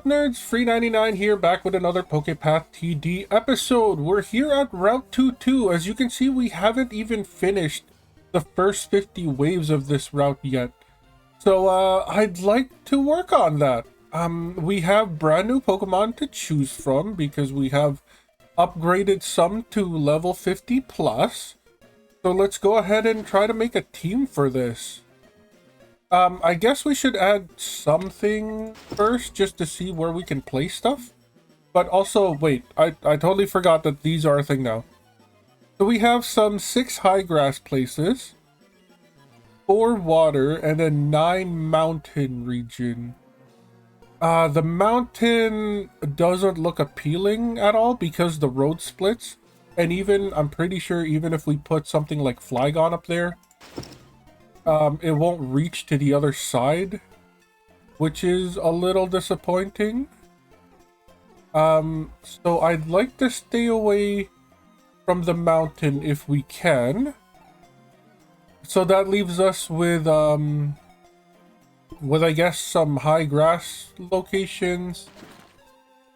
Sup Nerds, Free 99 here, back with another Pokepath TD episode. We're here at Route 22. As you can see, we haven't even finished the first 50 waves of this route yet. So I'd like to work on that. We have brand new Pokemon to choose from because we have upgraded some to level 50 plus. So let's go ahead and try to make a team for this. I guess we should add something first just to see where we can place stuff. But also, wait, I totally forgot that these are a thing now. So we have some 6 high grass places, 4 water, and then 9 mountain region. The mountain doesn't look appealing at all because the road splits. And even, I'm pretty sure even if we put something like Flygon up there, it won't reach to the other side, which is a little disappointing. So I'd like to stay away from the mountain if we can. So that leaves us with I guess some high grass locations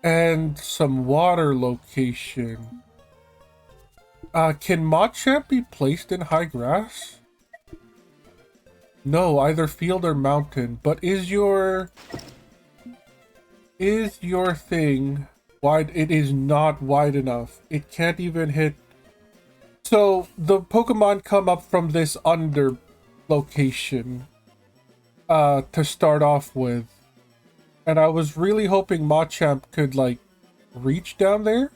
and some water location. Can Machamp be placed in high grass? No, either field or mountain. But is your thing wide? It is not wide enough. It can't even hit. So the Pokemon come up from this under location to start off with. And I was really hoping Machamp could like reach down there,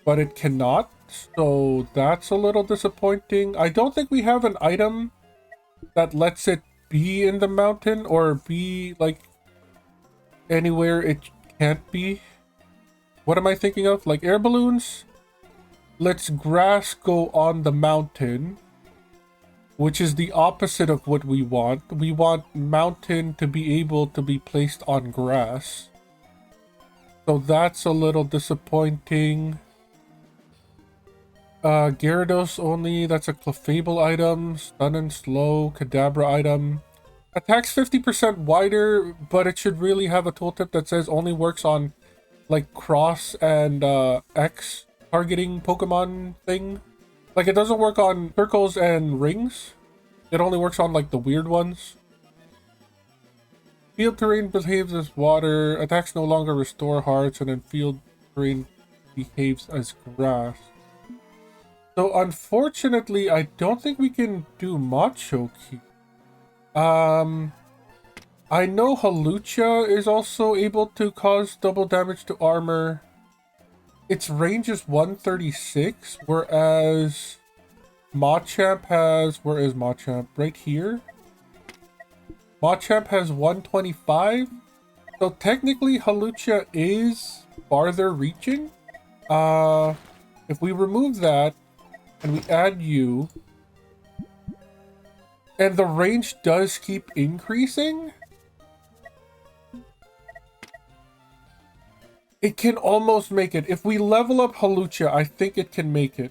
but it cannot. So that's a little disappointing. I don't think we have an item that lets it be in the mountain or be like anywhere it can't be. What am I thinking of? Like air balloons? Let's grass go on the mountain, which is the opposite of what we want. We want mountain to be able to be placed on grass. So that's a little disappointing. Gyarados only, that's a Clefable item. Stun and Slow, Kadabra item. Attacks 50% wider, but it should really have a tooltip that says only works on like cross and X targeting Pokemon thing. Like it doesn't work on circles and rings. It only works on like the weird ones. Field terrain behaves as water. Attacks no longer restore hearts, and then field terrain behaves as grass. So unfortunately, I don't think we can do Machoke. I know Hawlucha is also able to cause double damage to armor. Its range is 136, whereas Machamp has... Where is Machamp? Right here? Machamp has 125. So technically, Hawlucha is farther reaching. If we remove that, and we add you, and the range does keep increasing, it can almost make it. If we level up Hawlucha, I think it can make it.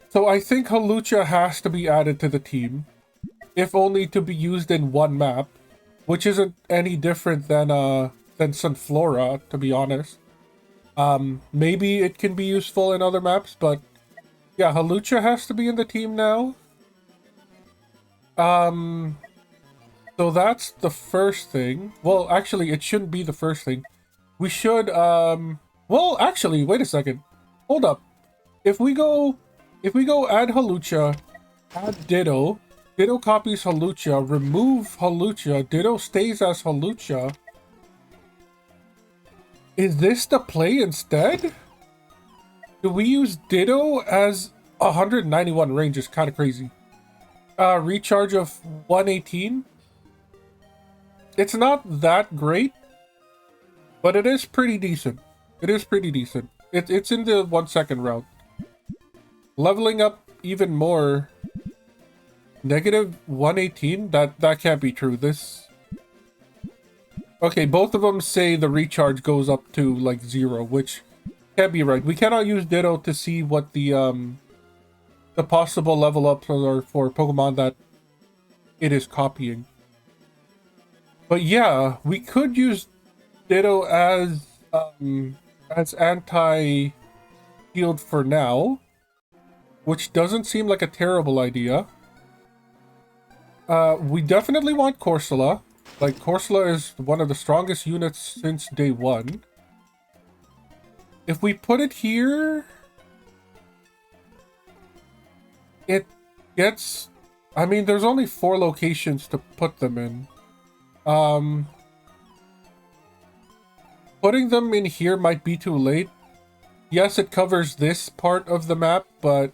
So I think Hawlucha has to be added to the team, if only to be used in one map, which isn't any different than Sunflora, to be honest. Maybe it can be useful in other maps, but yeah, Hawlucha has to be in the team now. So that's the first thing. Well, actually, it shouldn't be the first thing. We should, well, actually, wait a second. Hold up. If we go add Hawlucha, add Ditto, Ditto copies Hawlucha, remove Hawlucha, Ditto stays as Hawlucha. Is this the play instead? Do we use Ditto as 191 range is kind of crazy. Recharge of 118. It's not that great, but it is pretty decent. It is pretty decent. It's in the 1 second route. Leveling up even more. Negative 118? That can't be true. This... Okay, both of them say the recharge goes up to like 0, which can't be right. We cannot use Ditto to see what the possible level ups are for Pokemon that it is copying. But yeah, we could use Ditto as anti-shield for now, which doesn't seem like a terrible idea. We definitely want Corsola. Like, Corsola is one of the strongest units since day one. If we put it here, it gets... I mean, there's only 4 locations to put them in. Putting them in here might be too late. Yes, it covers this part of the map, but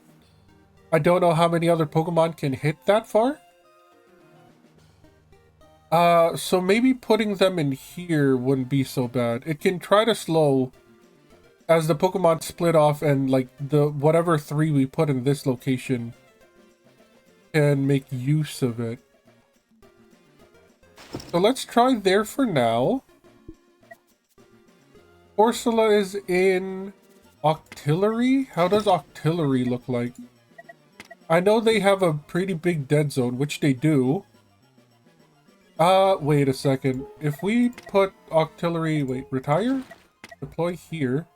I don't know how many other Pokemon can hit that far. So maybe putting them in here wouldn't be so bad. It can try to slow as the Pokemon split off, and like the whatever 3 we put in this location can make use of it. So let's try there for now. Corsola is in Octillery? How does Octillery look like? I know they have a pretty big dead zone, which they do. Wait a second. If we put Octillery... Wait, retire? Deploy here.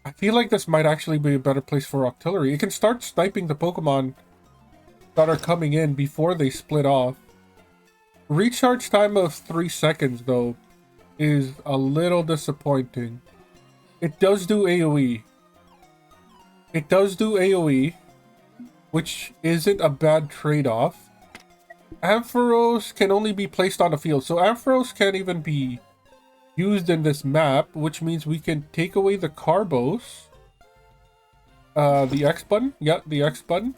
I feel like this might actually be a better place for Octillery. It can start sniping the Pokemon that are coming in before they split off. Recharge time of 3 seconds, though, is a little disappointing. It does do AoE. It does do AoE, which isn't a bad trade-off. Ampharos can only be placed on the field, so Ampharos can't even be used in this map, which means we can take away the Carbos. The X button? Yeah, the X button.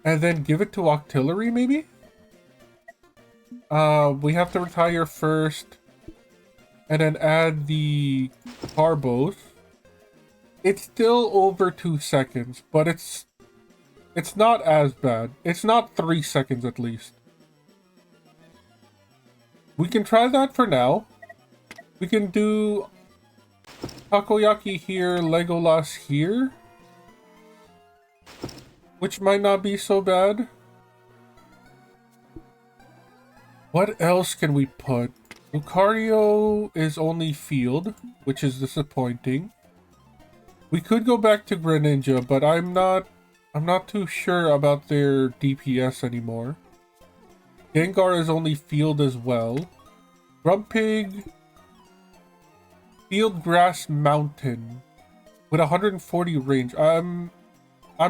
And then give it to Octillery, maybe? We have to retire first. And then add the Carbos. It's still over 2 seconds, but it's not as bad. It's not 3 seconds at least. We can try that for now. We can do Takoyaki here, Legolas here. Which might not be so bad. What else can we put? Lucario is only field, which is disappointing. We could go back to Greninja, but I'm not too sure about their DPS anymore. Gengar is only field as well. Grumpig, Field Grass Mountain with 140 range. I'm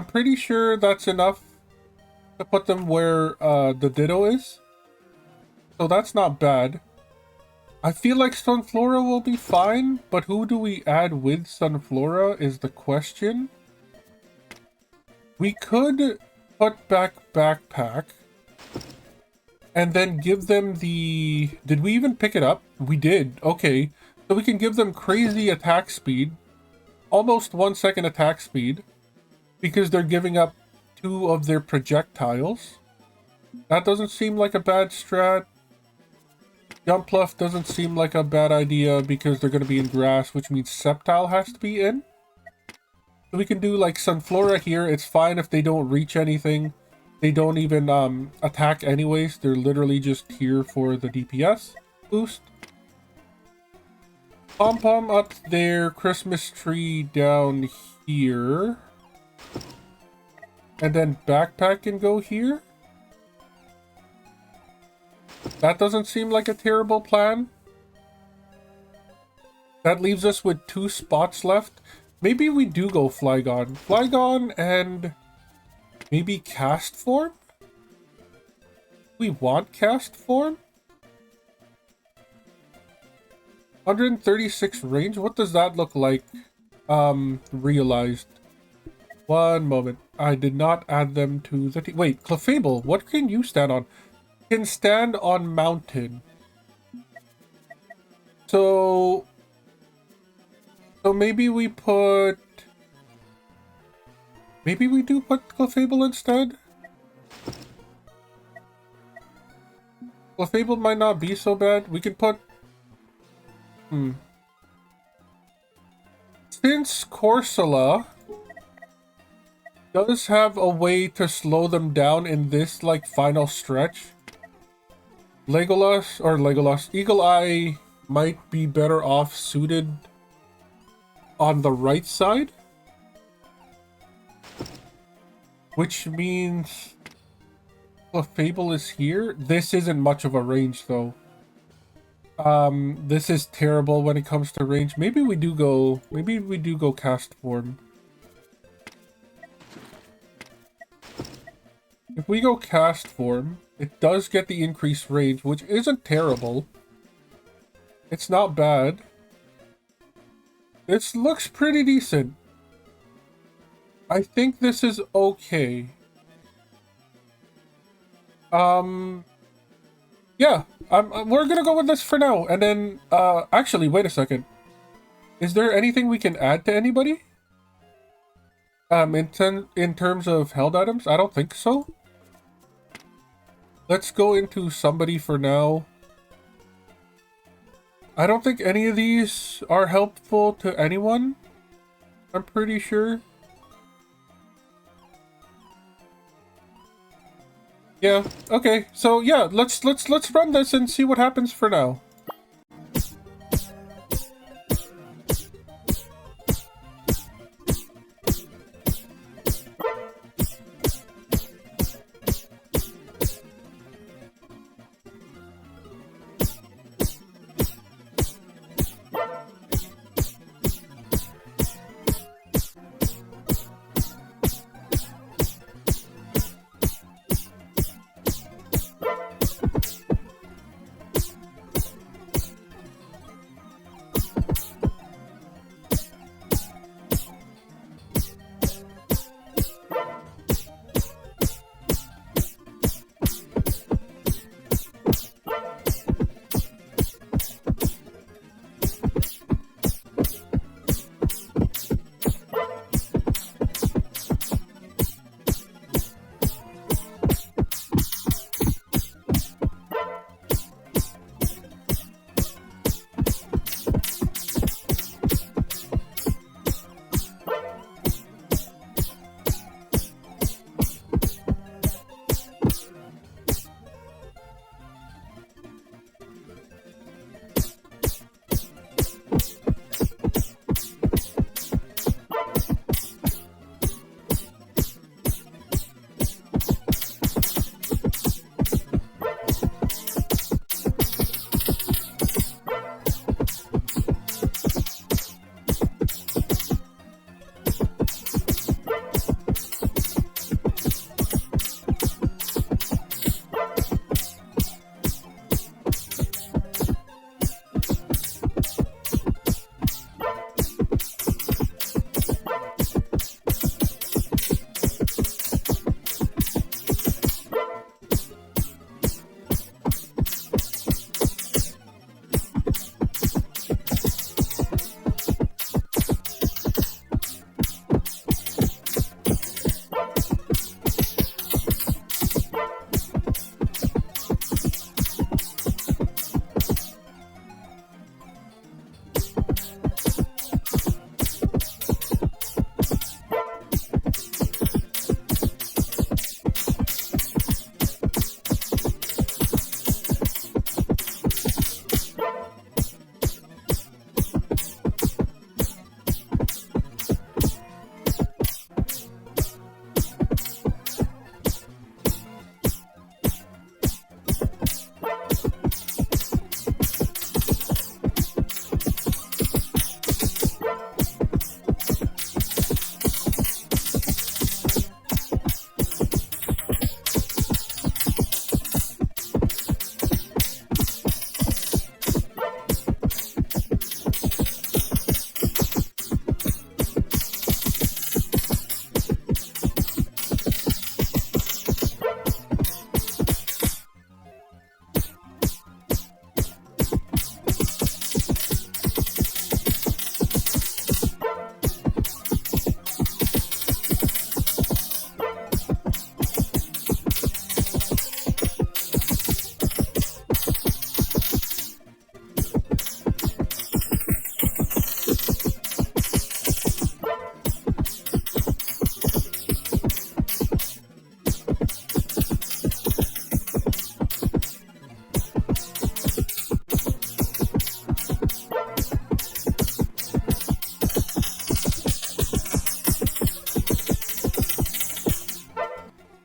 pretty sure that's enough to put them where the Ditto is. So that's not bad. I feel like Sunflora will be fine, but who do we add with Sunflora is the question. We could put back Backpack and then give them the... Did we even pick it up? We did. Okay. So we can give them crazy attack speed. Almost 1 second attack speed. Because they're giving up 2 of their projectiles. That doesn't seem like a bad strat. Jumpluff doesn't seem like a bad idea because they're going to be in grass, which means Sceptile has to be in. So we can do like Sunflora here. It's fine if they don't reach anything. They don't even attack anyways. They're literally just here for the DPS boost. Pom-Pom up there. Christmas tree down here. And then Backpack can go here. That doesn't seem like a terrible plan. That leaves us with 2 spots left. Maybe we do go Flygon. Flygon and maybe Cast Form? We want Cast Form? 136 range? What does that look like? Realized. One moment. I did not add them to the team. Wait, Clefable, what can you stand on? Can stand on mountain. So maybe we put... Maybe we do put Clefable instead? Clefable might not be so bad. We can put... Since Corsola does have a way to slow them down in this, like, final stretch, Eagle Eye might be better off suited on the right side. Which means Fable is here. This isn't much of a range though. This is terrible when it comes to range. Maybe we do go cast form. If we go cast form, it does get the increased range, which isn't terrible. It's not bad. This looks pretty decent. I think this is okay. Yeah, we're gonna go with this for now. And then, actually, wait a second. Is there anything we can add to anybody? In terms of held items? I don't think so. Let's go into somebody for now. I don't think any of these are helpful to anyone. I'm pretty sure. Yeah, okay. So yeah, let's run this and see what happens for now.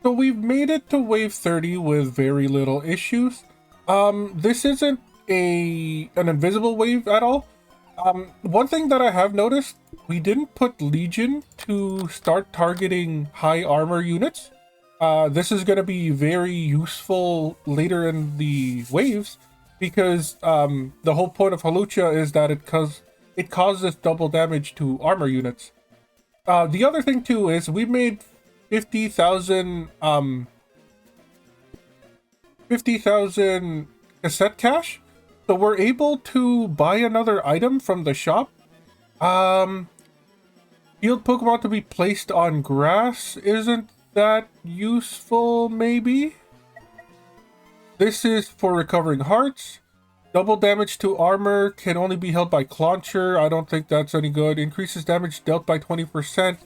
So we've made it to wave 30 with very little issues. This isn't an invisible wave at all. One thing that I have noticed, we didn't put Legion to start targeting high armor units. This is going to be very useful later in the waves because the whole point of Halucha is that it causes double damage to armor units. The other thing too is we made 50,000 cassette cache, so we're able to buy another item from the shop. Field Pokemon to be placed on grass isn't that useful, maybe? This is for recovering hearts. Double damage to armor can only be held by Clauncher. I don't think that's any good. Increases damage dealt by 20%,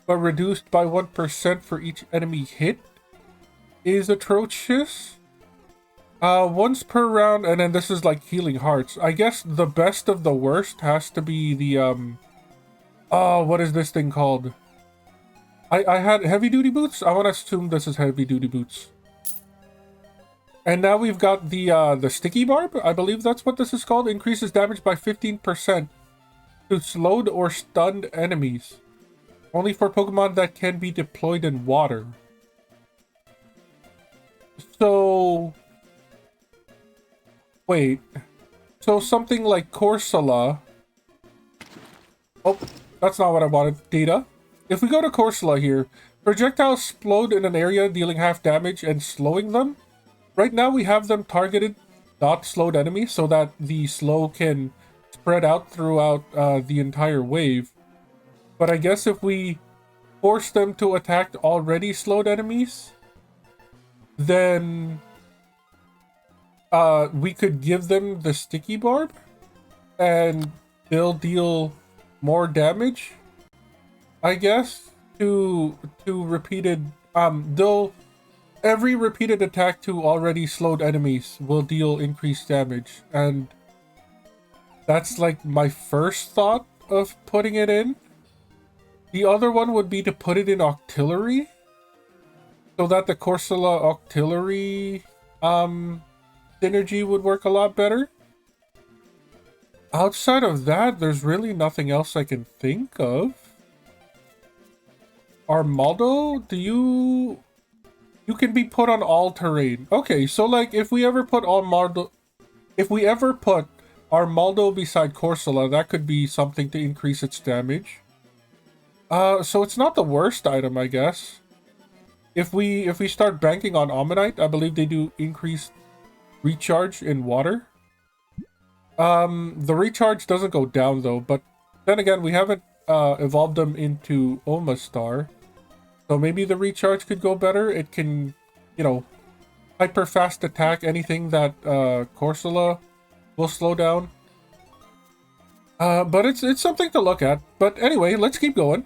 but reduced by 1% for each enemy hit is atrocious. Once per round, and then this is like healing hearts. I guess the best of the worst has to be the, what is this thing called? I had heavy duty boots? I want to assume this is heavy duty boots. And now we've got the sticky barb. I believe that's what this is called. Increases damage by 15% to slowed or stunned enemies. Only for Pokemon that can be deployed in water. So... wait. So something like Corsola... oh, that's not what I wanted. Data. If we go to Corsola here, projectiles explode in an area dealing half damage and slowing them. Right now we have them targeted, not slowed enemies, so that the slow can spread out throughout the entire wave. But I guess if we force them to attack already slowed enemies, then we could give them the sticky barb and they'll deal more damage, I guess, to repeated every repeated attack to already slowed enemies will deal increased damage, and that's like my first thought of putting it in. The other one would be to put it in Octillery, so that the Corsola Octillery synergy would work a lot better. Outside of that, there's really nothing else I can think of. Armaldo, you can be put on all terrain. Okay, so like if we ever put Armaldo beside Corsola, that could be something to increase its damage. So it's not the worst item, I guess. If we start banking on Ammonite, I believe they do increase recharge in water. The recharge doesn't go down though, but then again, we haven't evolved them into Omastar. So maybe the recharge could go better. It can, you know, hyper fast attack anything that Corsola will slow down. But it's something to look at. But anyway, let's keep going.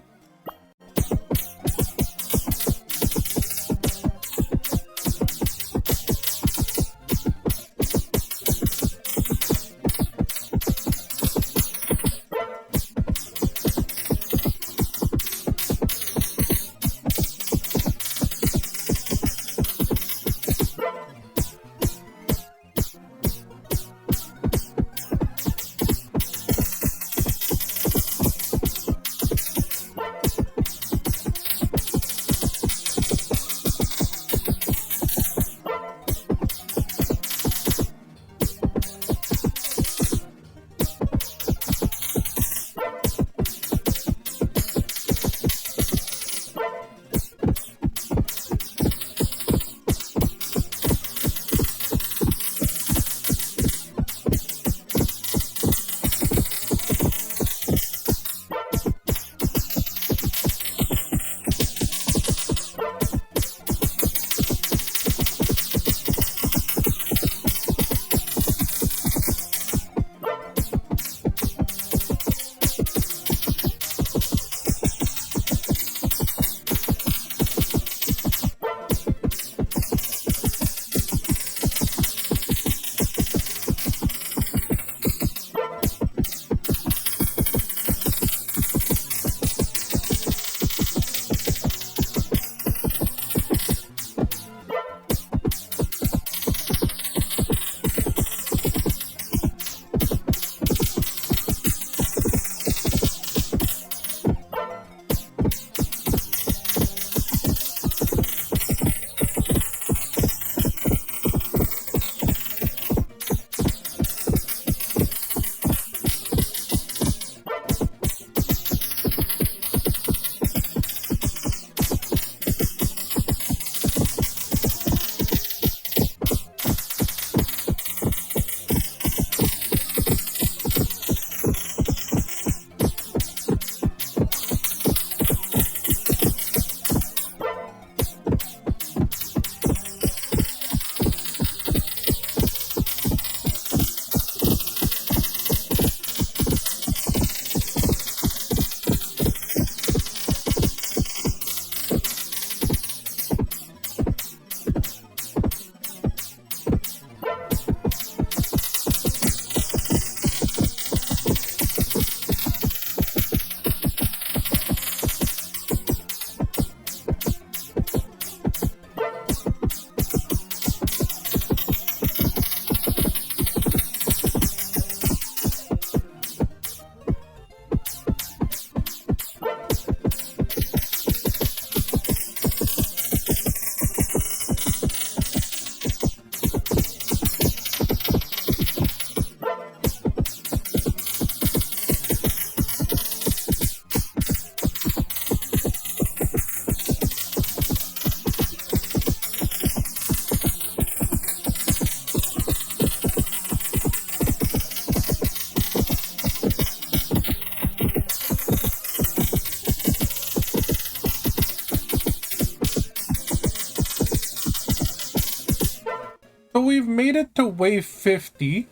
we've made it to wave 50.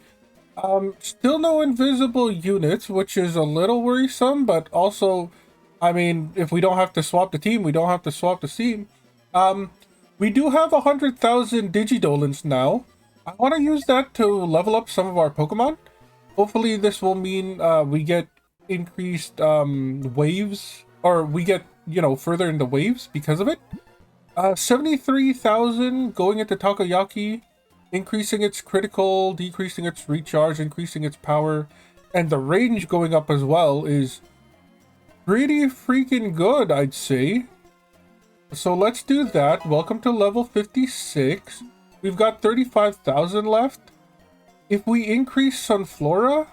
Still no invisible units, which is a little worrisome, but also, I mean, if we don't have to swap the team, we don't have to swap the team. We do have 100,000 Digidolins now. I want to use that to level up some of our Pokemon. Hopefully this will mean we get increased waves, or we get, you know, further into waves because of it. 73,000 going into Takoyaki, increasing its critical, decreasing its recharge, increasing its power, and the range going up as well is pretty freaking good, I'd say. So let's do that. Welcome to level 56. We've got 35,000 left. If we increase Sunflora,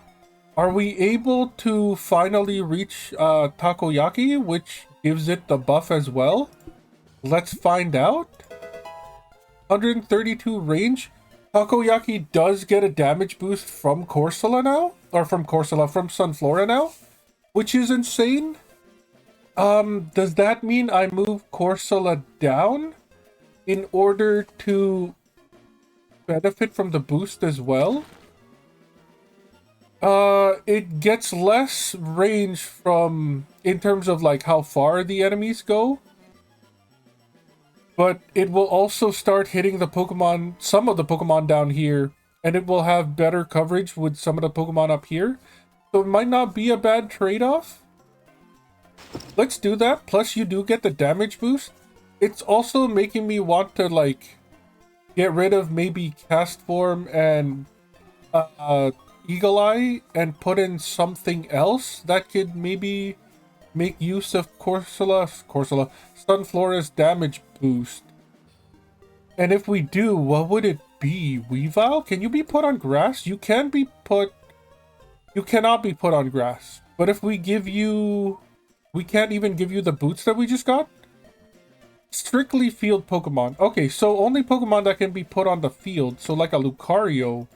are we able to finally reach Takoyaki, which gives it the buff as well? Let's find out. 132 range. Takoyaki does get a damage boost from Corsola now, or from Sunflora now, which is insane. Does that mean I move Corsola down in order to benefit from the boost as well? It gets less range from, in terms of like how far the enemies go, but it will also start hitting the Pokemon, some of the Pokemon down here, and it will have better coverage with some of the Pokemon up here. So it might not be a bad trade-off. Let's do that. Plus you do get the damage boost. It's also making me want to like get rid of maybe Cast Form and Eagle Eye and put in something else that could maybe make use of Sunflora's damage boost. And if we do, what would it be? Weavile? Can you be put on grass? You can be put... You cannot be put on grass. But if we give you... We can't even give you the boots that we just got? Strictly field Pokemon. Okay, so only Pokemon that can be put on the field. So like a Lucario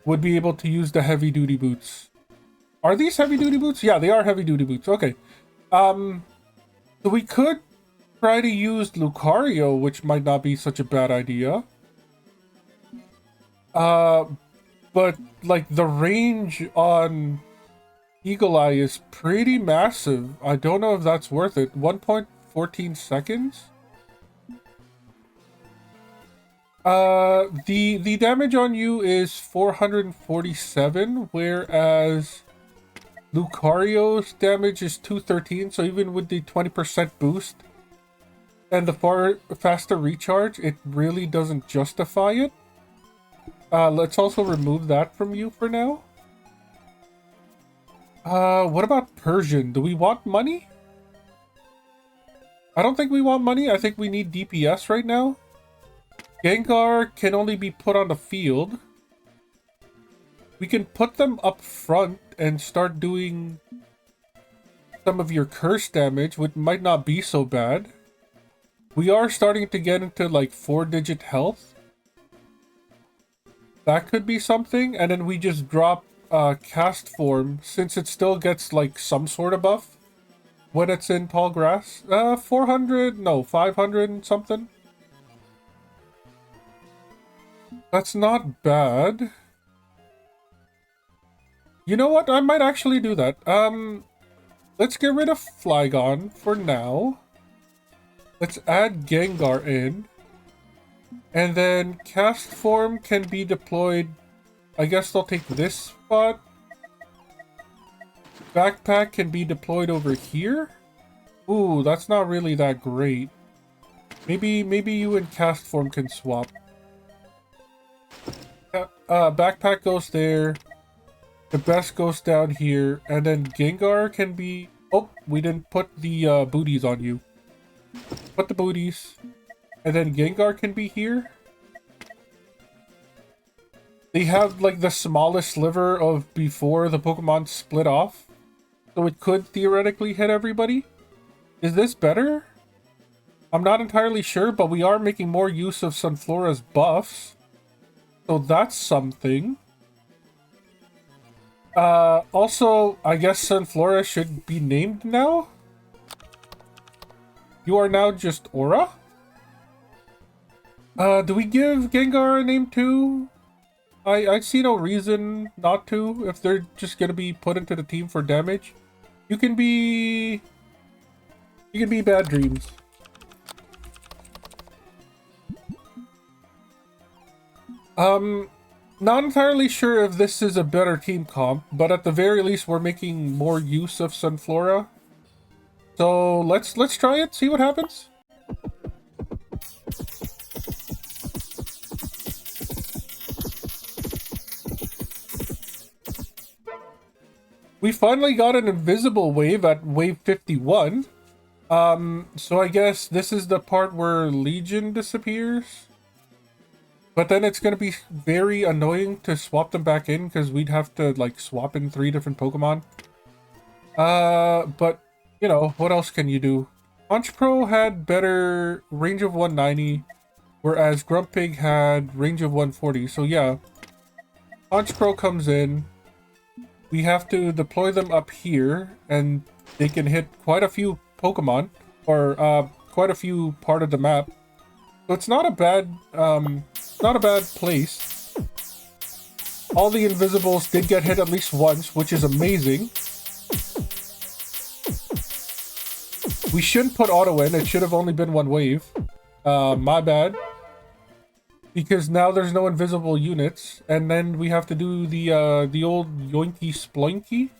would be able to use the heavy-duty boots. Are these heavy-duty boots? Yeah, they are heavy-duty boots. Okay. So we could try to use Lucario, which might not be such a bad idea. But, like, the range on Eagle Eye is pretty massive. I don't know if that's worth it. 1.14 seconds? The damage on you is 447, whereas Lucario's damage is 213, so even with the 20% boost and the faster recharge, it really doesn't justify it. Let's also remove that from you for now. What about Persian? Do we want money? I don't think we want money. I think we need DPS right now. Gengar can only be put on the field. We can put them up front and start doing some of your curse damage, which might not be so bad. We are starting to get into like 4-digit health. That could be something. And then we just drop Cast Form, since it still gets like some sort of buff when it's in tall grass. 400, no, 500 and something. That's not bad. You know what? I might actually do that. Let's get rid of Flygon for now. Let's add Gengar in. And then Cast Form can be deployed. I guess they'll take this spot. Backpack can be deployed over here. Ooh, that's not really that great. Maybe you and Cast Form can swap. Backpack goes there. The best goes down here. And then Gengar can be... Oh, we didn't put the booties on you. Put the booties. And then Gengar can be here. They have like the smallest sliver of before the Pokemon split off. So it could theoretically hit everybody. Is this better? I'm not entirely sure, but we are making more use of Sunflora's buffs. So that's something. Also, I guess Sunflora should be named now. You are now just Aura. Do we give Gengar a name too? I see no reason not to if they're just gonna be put into the team for damage. You can be Bad Dreams. Not entirely sure if this is a better team comp, but at the very least we're making more use of Sunflora. So let's try it, see what happens. We finally got an invisible wave at wave 51. So I guess this is the part where Legion disappears. But then it's going to be very annoying to swap them back in because we'd have to like swap in 3 different Pokemon. But you know, what else can you do? Punch Pro had better range of 190, whereas Grumpig had range of 140. So yeah, Punch Pro comes in. We have to deploy them up here, and they can hit quite a few Pokemon, or quite a few part of the map. So it's not a bad place. All the Invisibles did get hit at least once, which is amazing. We shouldn't put auto in. It should have only been 1 wave. My bad. Because now there's no invisible units, and then we have to do the old yoinky sploinky.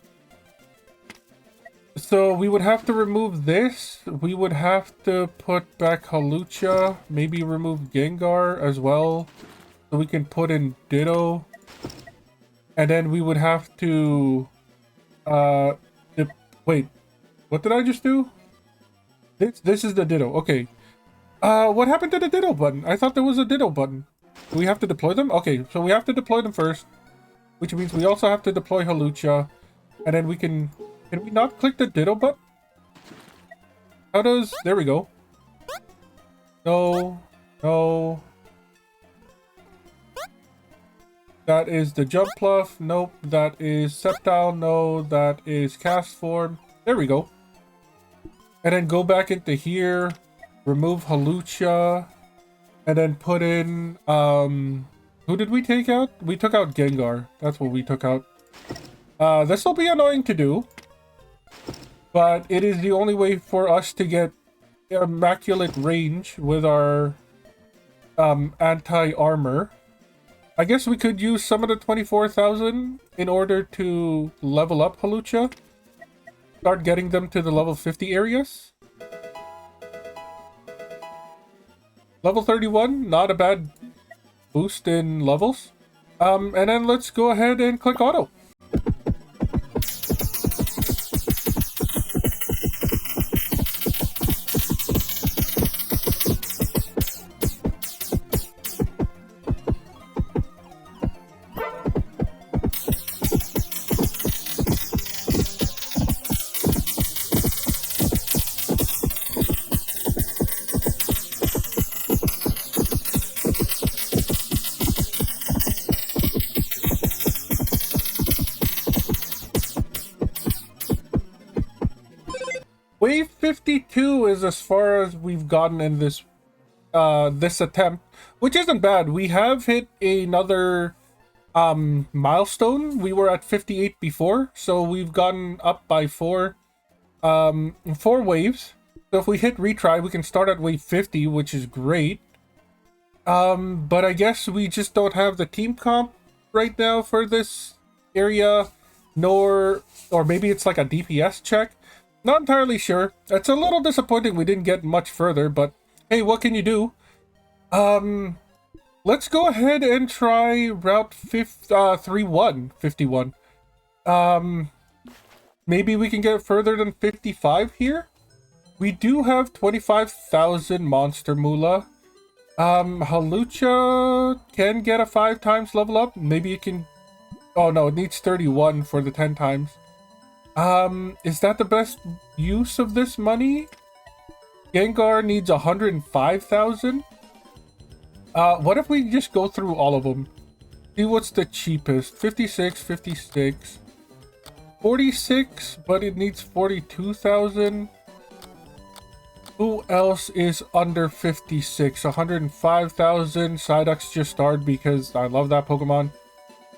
So we would have to remove this. We would have to put back Hawlucha. Maybe remove Gengar as well, so we can put in Ditto. And then we would have to wait, what did I just do? This is the Ditto. Okay. What happened to the Ditto button? I thought there was a Ditto button. Do we have to deploy them? Okay, so we have to deploy them first, which means we also have to deploy Hawlucha, and then we can we not click the Ditto button? How does... There we go. No. No. That is the Jump Pluff. Nope. That is Sceptile. No. That is Cast Form. There we go. And then go back into here. Remove Hawlucha. And then put in... who did we take out? We took out Gengar. That's what we took out. This will be annoying to do. But it is the only way for us to get immaculate range with our anti-armor. I guess we could use some of the 24,000 in order to level up Hawlucha. Start getting them to the level 50 areas. Level 31, not a bad boost in levels. And then let's go ahead and click auto. Wave 52 is as far as we've gotten in this this attempt, which isn't bad. We have hit another milestone. We were at 58 before, so we've gotten up by 4 waves. So if we hit retry, we can start at wave 50, which is great. But I guess we just don't have the team comp right now for this area, or maybe it's like a DPS check. Not entirely sure. It's a little disappointing we didn't get much further, but hey, what can you do? Let's go ahead and try Route 51. Maybe we can get further than 55 here? We do have 25,000 Monster Moolah. Hawlucha can get a 5 times level up. Maybe it can... Oh no, it needs 31 for the 10 times. Is that the best use of this money? Gengar needs 105,000. What if we just go through all of them? See what's the cheapest. 56, 56. 46, but it needs 42,000. Who else is under 56? 105,000. Psyduck's just starred because I love that Pokemon.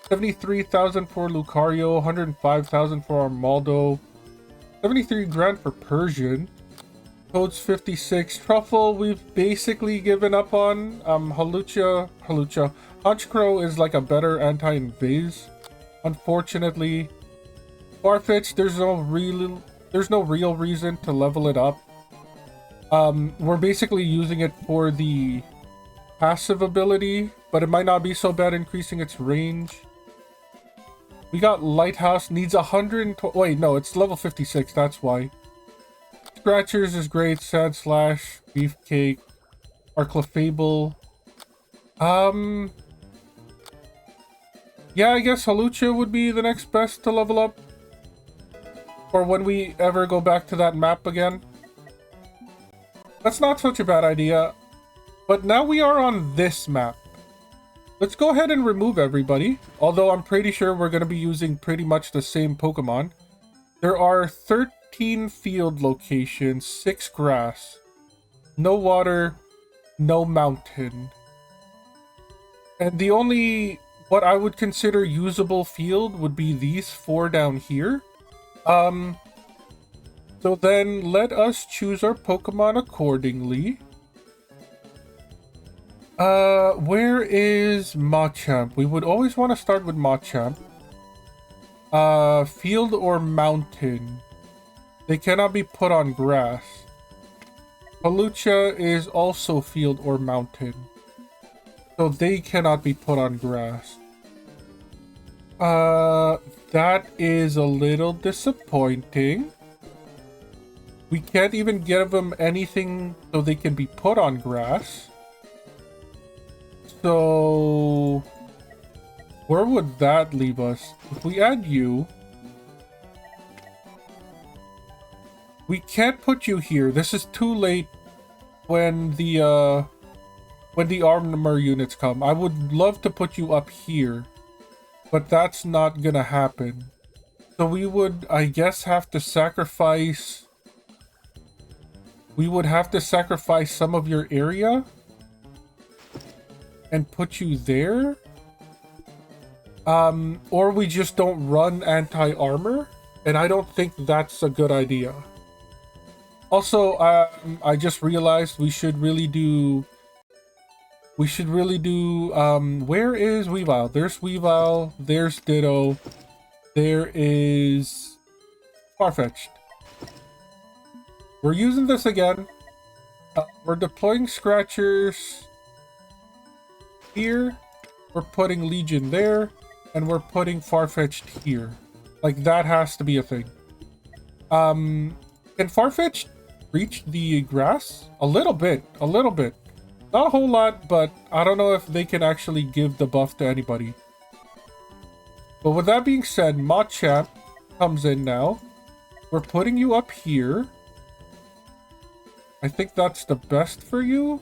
73,000 for Lucario. 105,000 for Armaldo. 73 grand for Persian. Code's 56. Truffle, we've basically given up on. Hawlucha. Honchkrow is like a better anti-invis. Unfortunately. Farfetch'd, there's no real reason to level it up. We're basically using it for the passive ability, but it might not be so bad increasing its range. We got Lighthouse, needs 120. Wait, no, it's level 56, that's why. Scratchers is great, Sandslash, Beefcake, Arclifable. Yeah, I guess Hawlucha would be the next best to level up. Or when we ever go back to that map again. That's not such a bad idea. But now we are on this map. Let's go ahead and remove everybody. Although I'm pretty sure we're going to be using pretty much the same Pokemon. There are 13 field locations, 6 grass, no water, no mountain. And the only, what I would consider usable field would be these 4 down here. So then let us choose our Pokemon accordingly. Where is Machamp? We would always want to start with Machamp. Field or mountain? They cannot be put on grass. Hawlucha is also field or mountain. So they cannot be put on grass. That is a little disappointing. We can't even give them anything so they can be put on grass. So where would that leave us? If we add you, we can't put you here. This is too late when the armor units come. I would love to put you up here, but that's not gonna happen. So we would, I guess, have to sacrifice. We would have to sacrifice some of your area and put you there. Or we just don't run anti-armor, and I don't think that's a good idea. Also, I just realized we should really do, where is Weavile? There's Weavile, there's Ditto, there is Farfetch'd. We're using this again. We're deploying Scratchers here. We're putting Legion there. And we're putting Farfetch'd here. Like, that has to be a thing. Can Farfetch'd reach the grass? A little bit. A little bit. Not a whole lot, but I don't know if they can actually give the buff to anybody. But with that being said, Machamp comes in now. We're putting you up here. I think that's the best for you.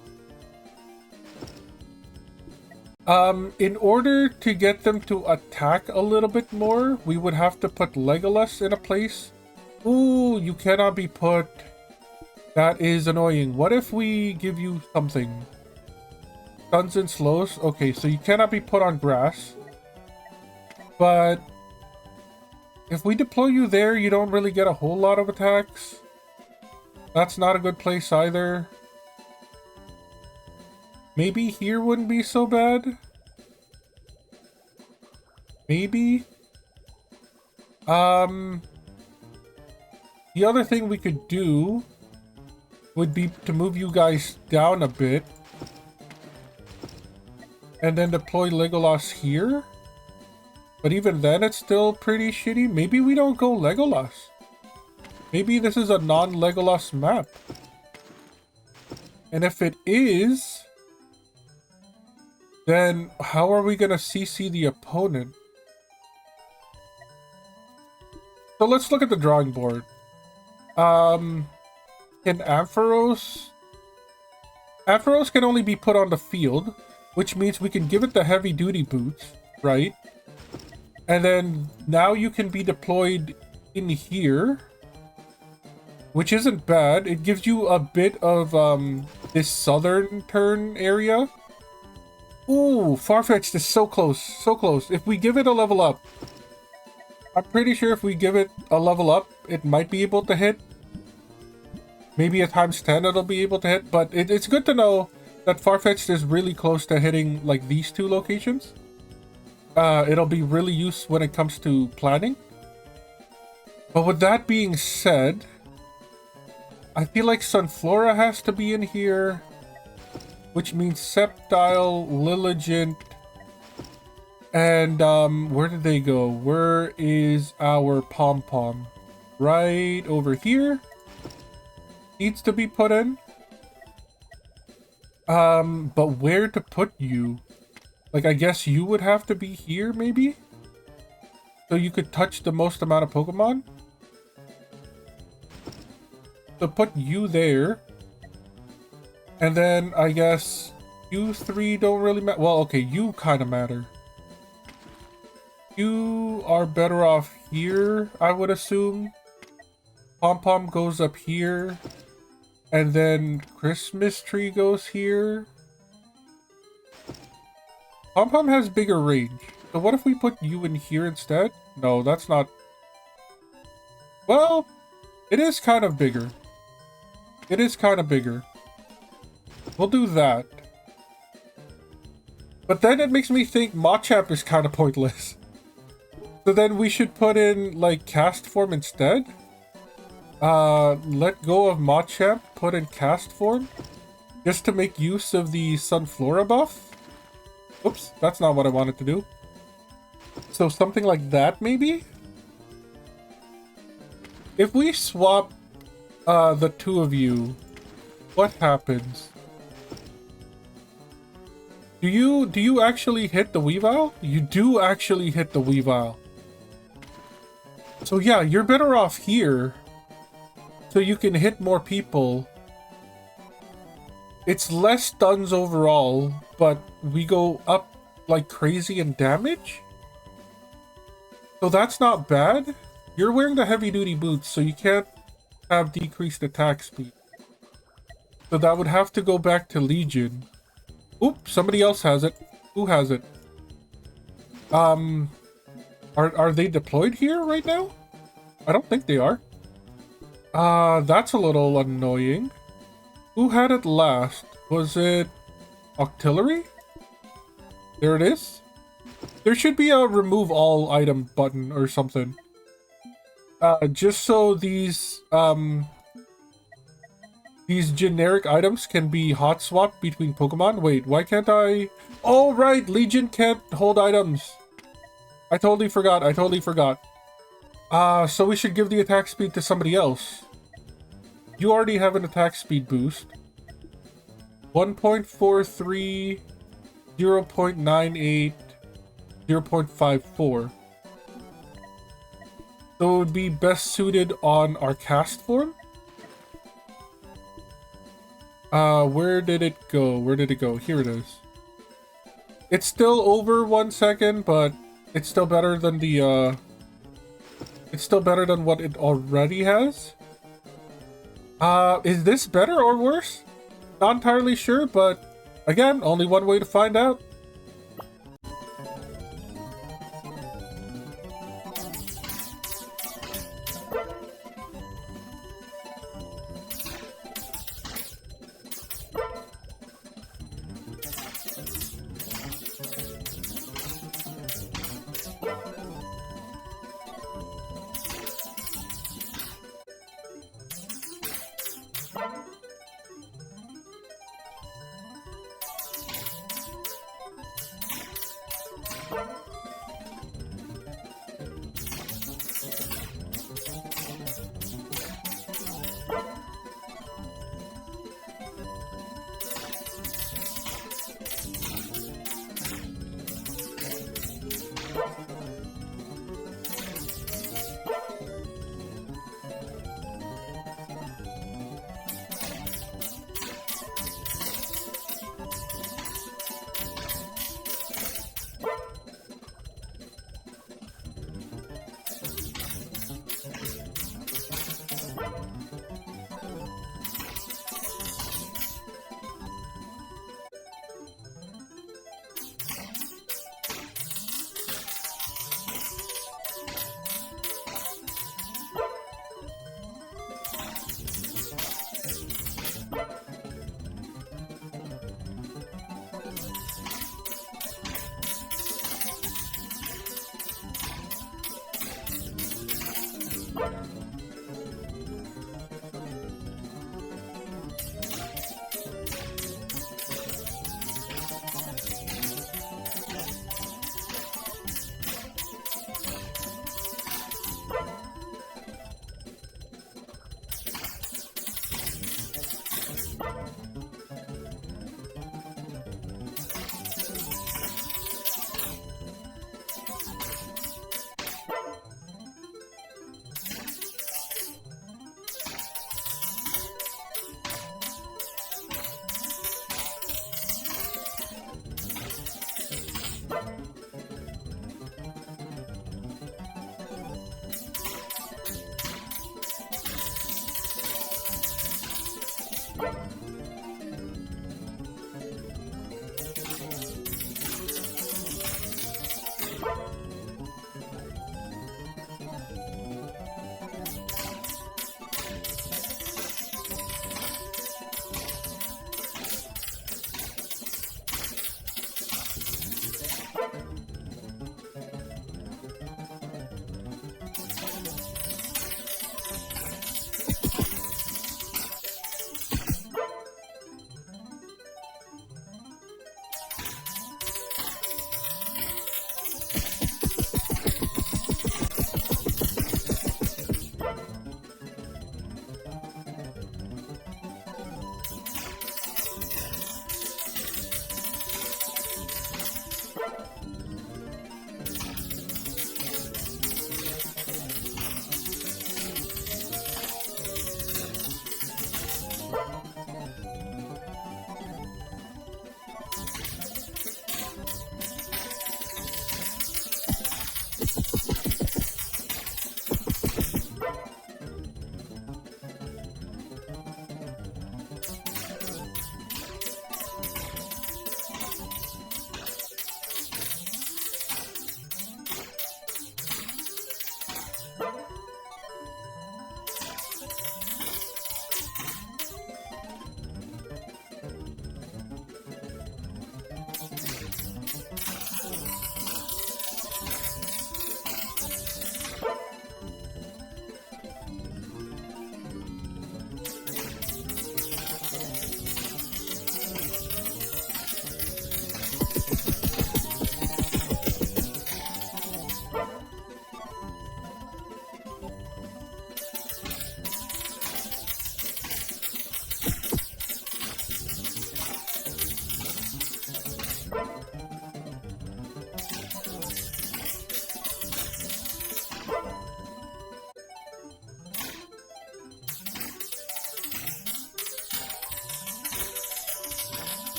In order to get them to attack a little bit more, we would have to put Legolas in a place. Ooh, you cannot be put. That is annoying. What if we give you something? Stuns and slows. Okay, so you cannot be put on grass. But if we deploy you there, you don't really get a whole lot of attacks. That's not a good place either. Maybe here wouldn't be so bad. Maybe. The other thing we could do would be to move you guys down a bit. And then deploy Legolas here. But even then, it's still pretty shitty. Maybe we don't go Legolas. Maybe this is a non-Legolas map. And if it is, then how are we going to CC the opponent? So let's look at the drawing board. Can Ampharos? Ampharos can only be put on the field, which means we can give it the heavy duty boots, right? And then now you can be deployed in here. which isn't bad. It gives you a bit of this southern turn area. Ooh, Farfetch'd is so close, so close. If we give it a level up, I'm pretty sure if we give it a level up, it might be able to hit. Maybe at times 10 it'll be able to hit, but it's good to know that Farfetch'd is really close to hitting like these two locations. It'll be really useful when it comes to planning. But with that being said, I feel like Sunflora has to be in here, which means Sceptile, Lilligant, and where did they go? Where is our Pom-Pom? Right over here. Needs to be put in. But where to put you? Like, I guess you would have to be here, maybe? So you could touch the most amount of Pokemon? So put you there. And then, I guess, you three don't really matter. Well, okay, you kind of matter. You are better off here, I would assume. Pom-Pom goes up here. And then Christmas Tree goes here. Pom-Pom has bigger range. So what if we put you in here instead? No, that's not... Well, it is kind of bigger. It is kind of bigger. We'll do that. But then it makes me think Machamp is kind of pointless. So then we should put in, like, Cast Form instead? Let go of Machamp, put in Cast Form, just to make use of the Sunflora buff. Oops, that's not what I wanted to do. So something like that, maybe? If we swap the two of you, what happens? Do you actually hit the Weavile? You do actually hit the Weavile. So yeah, you're better off here. So you can hit more people. It's less stuns overall, but we go up like crazy in damage. So that's not bad. You're wearing the heavy duty boots, so you can't have decreased attack speed. So that would have to go back to Legion. Oop, somebody else has it. Who has it? Are they deployed here right now? I don't think they are. That's a little annoying. Who had it last? Was it Octillery? There it is. There should be a remove all item button or something. Just so these generic items can be hot swapped between Pokemon. Wait, why can't I? Oh, right, Legion can't hold items. I totally forgot. So we should give the attack speed to somebody else. You already have an attack speed boost. 1.43, 0.98, 0.54. So it would be best suited on our cast form. Where did it go? Here it is. It's still over 1 second, but it's still better than the, it's still better than what it already has. Is this better or worse? Not entirely sure, but again, only one way to find out.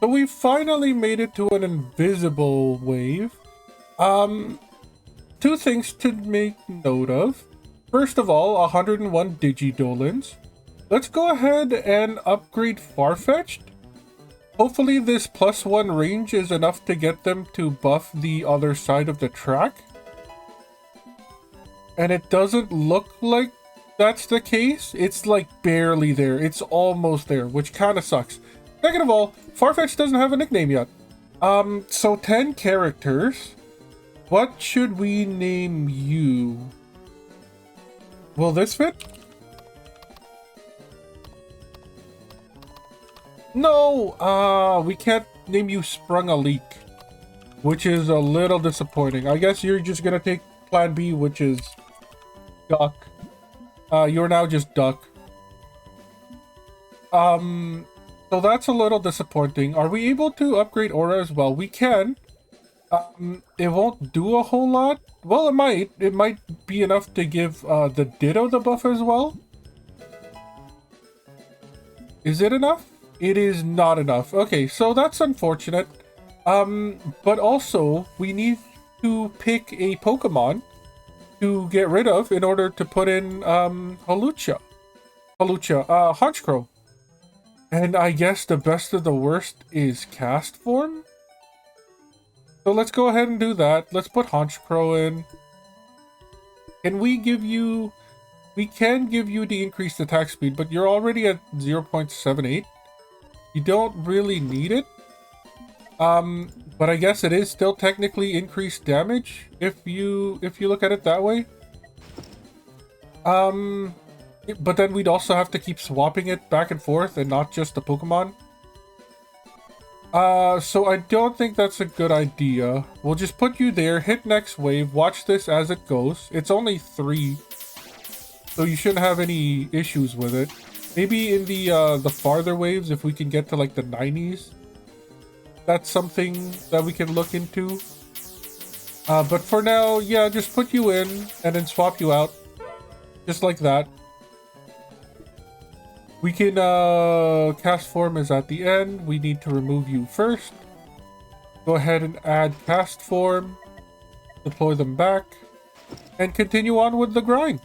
So we finally made it to an invisible wave. Two things to make note of. First of all, 101 Digidolins. Let's go ahead and upgrade Farfetch'd. Hopefully this +1 range is enough to get them to buff the other side of the track. And it doesn't look like that's the case. It's like barely there. It's almost there, which kind of sucks. Second of all, Farfetch'd doesn't have a nickname yet. So 10 characters. What should we name you? Will this fit? No! We can't name you Sprung a Leak, which is a little disappointing. I guess you're just gonna take plan B, which is Duck. You're now just Duck. So that's a little disappointing. Are we able to upgrade Aura as well? We can. It won't do a whole lot. Well, it might. It might be enough to give the Ditto the buff as well. Is it enough? It is not enough. Okay, so that's unfortunate. But also, we need to pick a Pokemon to get rid of in order to put in Honchkrow. And I guess the best of the worst is Cast Form. So let's go ahead and do that. Let's put Honchkrow in. Can we give you... We can give you the increased attack speed, but you're already at 0.78. You don't really need it. But I guess it is still technically increased damage if you look at it that way. But then we'd also have to keep swapping it back and forth and not just the Pokemon. So I don't think that's a good idea. We'll just put you there, hit next wave, watch this as it goes. It's only 3, so you shouldn't have any issues with it. Maybe in the farther waves, if we can get to like the 90s, that's something that we can look into. But for now, yeah, just put you in and then swap you out, just like that. We can, Cast Form is at the end. We need to remove you first. Go ahead and add Cast Form. Deploy them back. And continue on with the grind.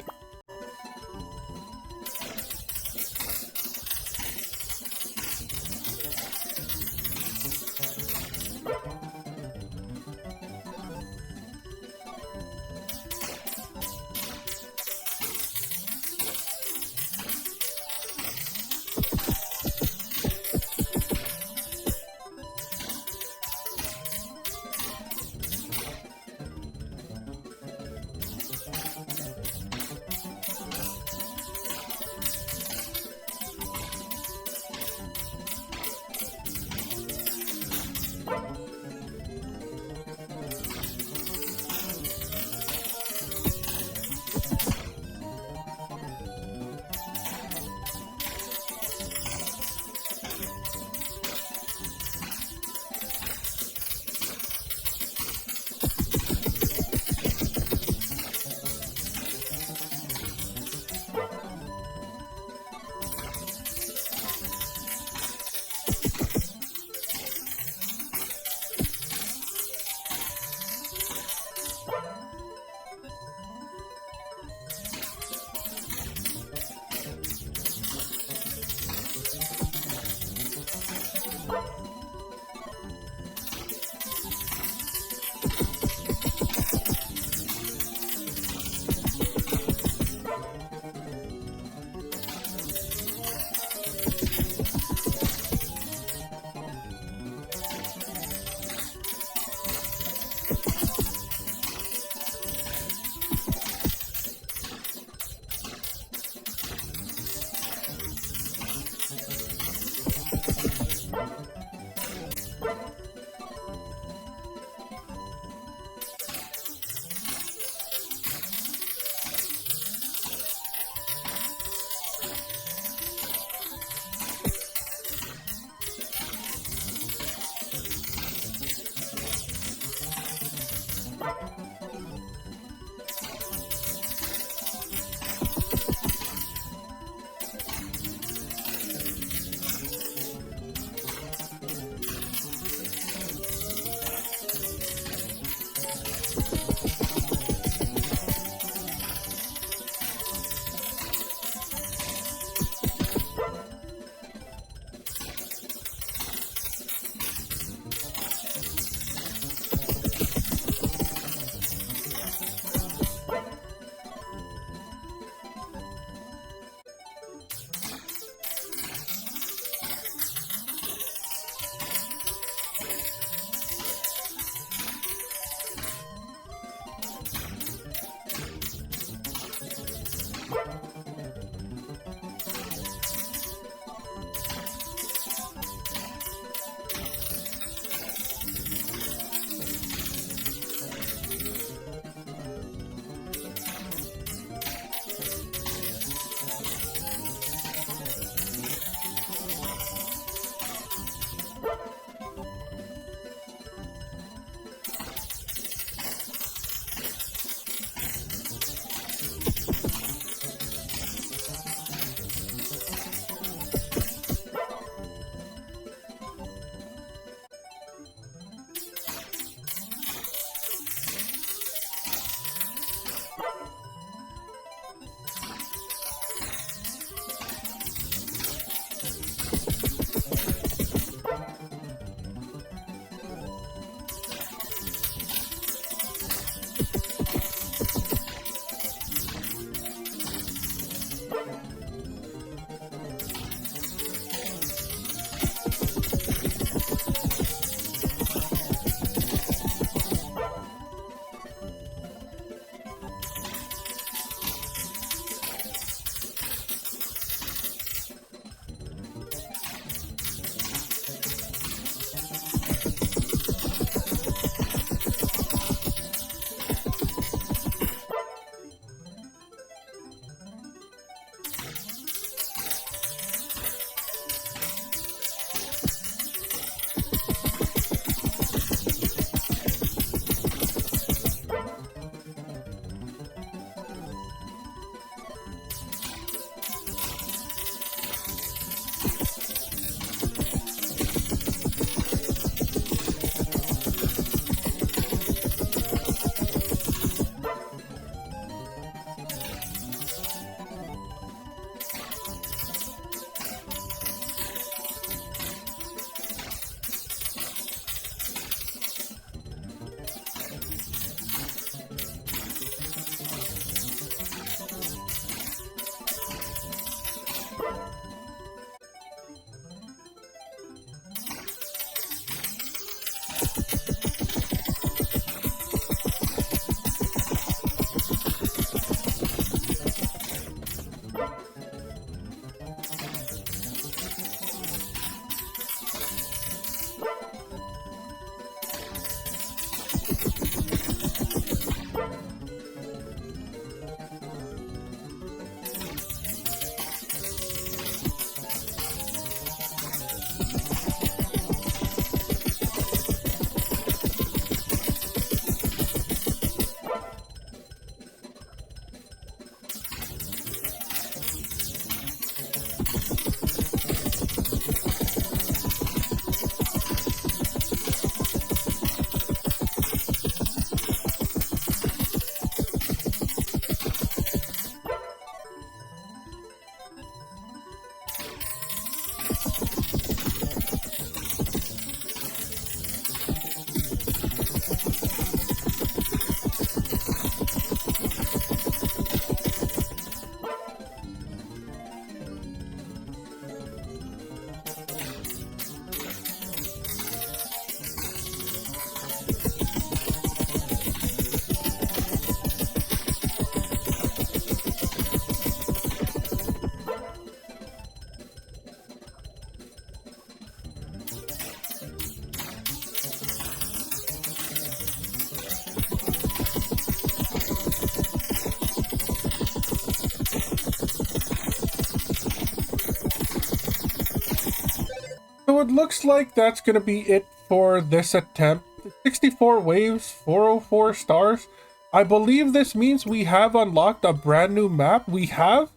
So it looks like that's going to be it for this attempt. 64 waves, 404 stars. I believe this means we have unlocked a brand new map. We have.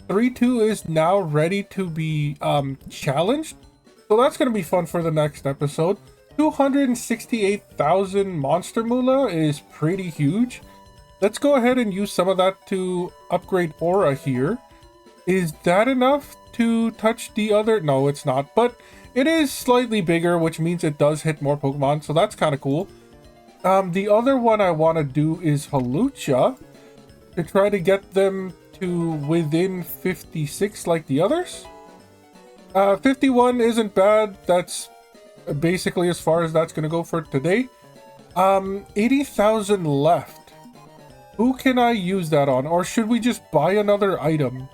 3-2 is now ready to be challenged. So that's going to be fun for the next episode. 268,000 monster moolah is pretty huge. Let's go ahead and use some of that to upgrade aura here. Is that enough to touch the other? No, it's not. But it is slightly bigger, which means it does hit more Pokemon. So that's kind of cool. The other one I want to do is Halucha to try to get them to within 56 like the others. 51 isn't bad. That's basically as far as that's going to go for today. 80,000 left. Who can I use that on? Or should we just buy another item?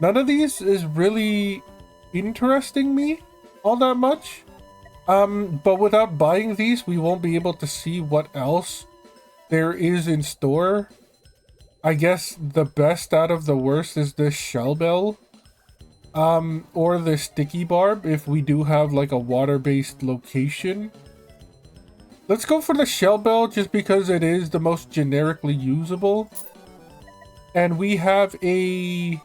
None of these is really interesting me all that much. But without buying these, we won't be able to see what else there is in store. I guess the best out of the worst is this Shell Bell. Or the Sticky Barb if we do have like a water-based location. Let's go for the Shell Bell just because it is the most generically usable. And we have a...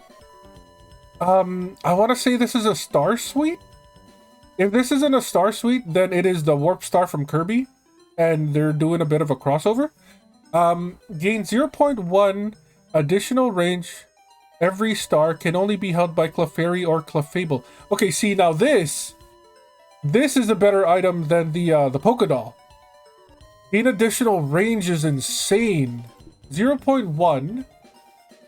I want to say this is a Star Suite. If this isn't a Star Suite, then it is the Warp Star from Kirby. And they're doing a bit of a crossover. Gain 0.1 additional range. Every star can only be held by Clefairy or Clefable. Okay, see, now this is a better item than the Pokédoll. Gain additional range is insane. 0.1.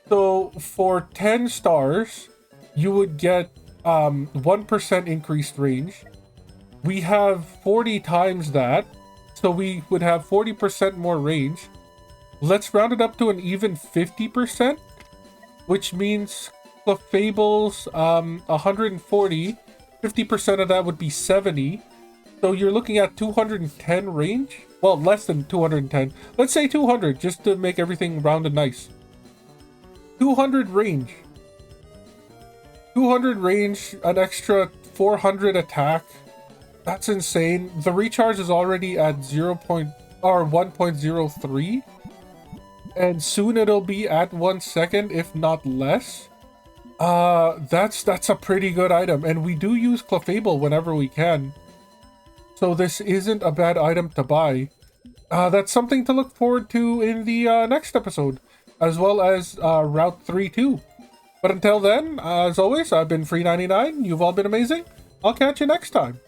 So for 10 stars, you would get 1% increased range. We have 40 times that, so we would have 40% more range. Let's round it up to an even 50%, which means Clefable's 140. 50% of that would be 70. So you're looking at 210 range. Well, less than 210. Let's say 200, just to make everything round and nice. 200 range. 200 range, an extra 400 attack. That's insane. The recharge is already at 1.03. And soon it'll be at 1 second, if not less. That's a pretty good item. And we do use Clefable whenever we can. So this isn't a bad item to buy. That's something to look forward to in the next episode. As well as Route 3-2. But until then, as always, I've been Free99. You've all been amazing. I'll catch you next time.